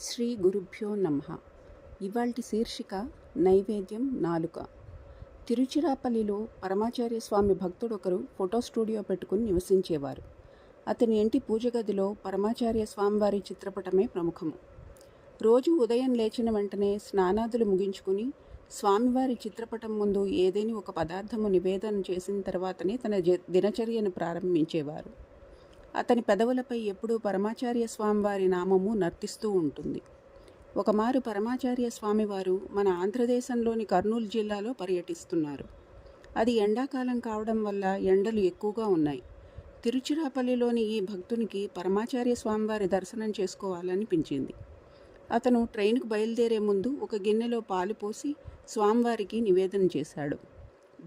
శ్రీ గురుభ్యో నమః. ఇవాల్టి శీర్షిక నైవేద్యం నాలుక. తిరుచిరాపల్లిలో పరమాచార్య స్వామి భక్తుడొకరు ఫోటో స్టూడియో పెట్టుకుని నివసించేవారు. అతని ఇంటి పూజ గదిలో పరమాచార్య స్వామివారి చిత్రపటమే ప్రముఖము. రోజు ఉదయం లేచిన వెంటనే స్నానాదులు ముగించుకుని స్వామివారి చిత్రపటం ముందు ఏదేని ఒక పదార్థము నివేదన చేసిన తర్వాతనే తన దినచర్యను ప్రారంభించేవారు. అతని పెదవులపై ఎప్పుడూ పరమాచార్య స్వామివారి నామము నర్తిస్తూ ఉంటుంది. ఒకమారు పరమాచార్య స్వామివారు మన ఆంధ్రదేశంలోని కర్నూలు జిల్లాలో పర్యటిస్తున్నారు. అది ఎండాకాలం కావడం వల్ల ఎండలు ఎక్కువగా ఉన్నాయి. తిరుచిరాపల్లిలోని ఈ భక్తునికి పరమాచార్య స్వామివారి దర్శనం చేసుకోవాలనిపించింది. అతను ట్రైన్కు బయలుదేరే ముందు ఒక గిన్నెలో పాలు పోసి స్వామివారికి నివేదన చేశాడు.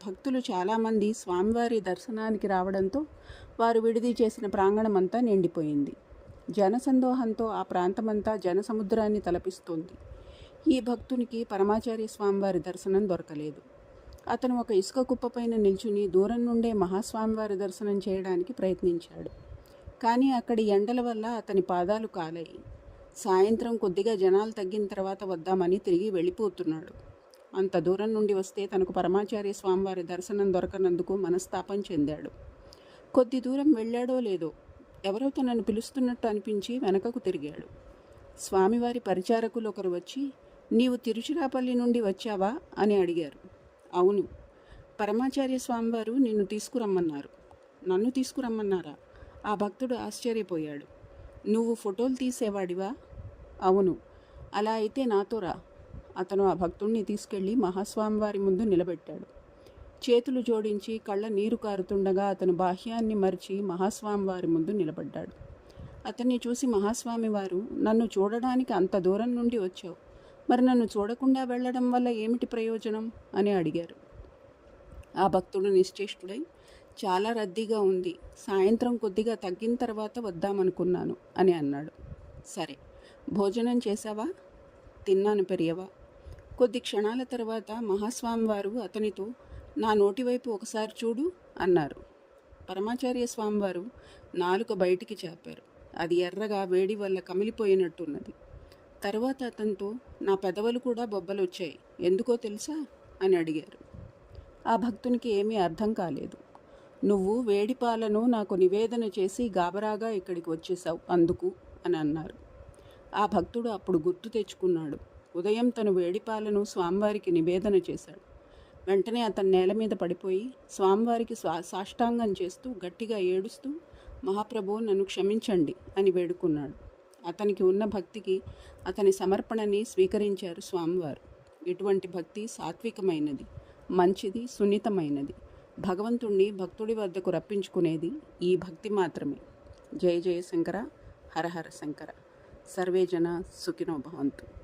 భక్తులు చాలామంది స్వామివారి దర్శనానికి రావడంతో వారు విడిది చేసిన ప్రాంగణమంతా నిండిపోయింది. జనసందోహంతో ఆ ప్రాంతమంతా జనసముద్రాన్ని తలపిస్తోంది. ఈ భక్తునికి పరమాచార్య స్వామివారి దర్శనం దొరకలేదు. అతను ఒక ఇసుక కుప్పపైన నిల్చుని దూరం నుండే మహాస్వామివారి దర్శనం చేయడానికి ప్రయత్నించాడు. కానీ అక్కడి ఎండల వల్ల అతని పాదాలు కాలాయి. సాయంత్రం కొద్దిగా జనాలు తగ్గిన తర్వాత వద్దామని తిరిగి వెళ్ళిపోతున్నాడు. అంత దూరం నుండి వస్తే తనకు పరమాచార్య స్వామివారి దర్శనం దొరకనందుకు మనస్తాపం చెందాడు. కొద్ది దూరం వెళ్ళాడో లేదో ఎవరో తనను పిలుస్తున్నట్టు అనిపించి వెనకకు తిరిగాడు. స్వామివారి పరిచారకులు ఒకరు వచ్చి, "నీవు తిరుచిరాపల్లి నుండి వచ్చావా?" అని అడిగారు. "అవును, పరమాచార్య స్వామివారు నిన్ను తీసుకురమ్మన్నారు." "నన్ను తీసుకురమ్మన్నారా?" ఆ భక్తుడు ఆశ్చర్యపోయాడు. "నువ్వు ఫోటోలు తీసేవాడివా?" "అవును." "అలా అయితే నాతో రా." అతను ఆ భక్తుణ్ణి తీసుకెళ్లి మహాస్వామివారి ముందు నిలబెట్టాడు. చేతులు జోడించి కళ్ళ నీరు కారుతుండగా అతను బాహ్యాన్ని మరిచి మహాస్వామివారి ముందు నిలబడ్డాడు. అతన్ని చూసి మహాస్వామివారు, "నన్ను చూడడానికి అంత దూరం నుండి వచ్చావు, మరి నన్ను చూడకుండా వెళ్ళడం వల్ల ఏమిటి ప్రయోజనం?" అని అడిగారు. ఆ భక్తుడు నిశ్చేష్టుడై, "చాలా రద్దీగా ఉంది, సాయంత్రం కొద్దిగా తగ్గిన తర్వాత వద్దామనుకున్నాను" అని అన్నాడు. "సరే, భోజనం చేశావా?" "తిన్నాను పెరియవా." కొద్ది క్షణాల తర్వాత మహాస్వామివారు అతనితో, "నా నోటివైపు ఒకసారి చూడు" అన్నారు. పరమాచార్య స్వామివారు నాలుక బయటికి చాపారు. అది ఎర్రగా వేడి వల్ల కమిలిపోయినట్టున్నది. తర్వాత అతనితో, "నా పెదవులు కూడా బొబ్బలొచ్చాయి, ఎందుకో తెలుసా?" అని అడిగారు. ఆ భక్తునికి ఏమీ అర్థం కాలేదు. "నువ్వు వేడి పాలను నాకు నివేదన చేసి గాబరాగా ఇక్కడికి వచ్చేసావు అందుకు" అని అన్నారు. ఆ భక్తుడు అప్పుడు గుర్తు తెచ్చుకున్నాడు. ఉదయం తను వేడిపాలను స్వామివారికి నివేదన చేశాడు. వెంటనే అతను నేల మీద పడిపోయి స్వామివారికి సాష్టాంగం చేస్తూ గట్టిగా ఏడుస్తూ, "మహాప్రభు, నన్ను క్షమించండి" అని వేడుకున్నాడు. అతనికి ఉన్న భక్తికి అతని సమర్పణని స్వీకరించారు స్వామివారు. ఇటువంటి భక్తి సాత్వికమైనది, మంచిది, సున్నితమైనది. భగవంతుణ్ణి భక్తుడి వద్దకు రప్పించుకునేది ఈ భక్తి మాత్రమే. జయ జయ శంకర, హర హర శంకర. సర్వే జన సుఖినో భవంతు.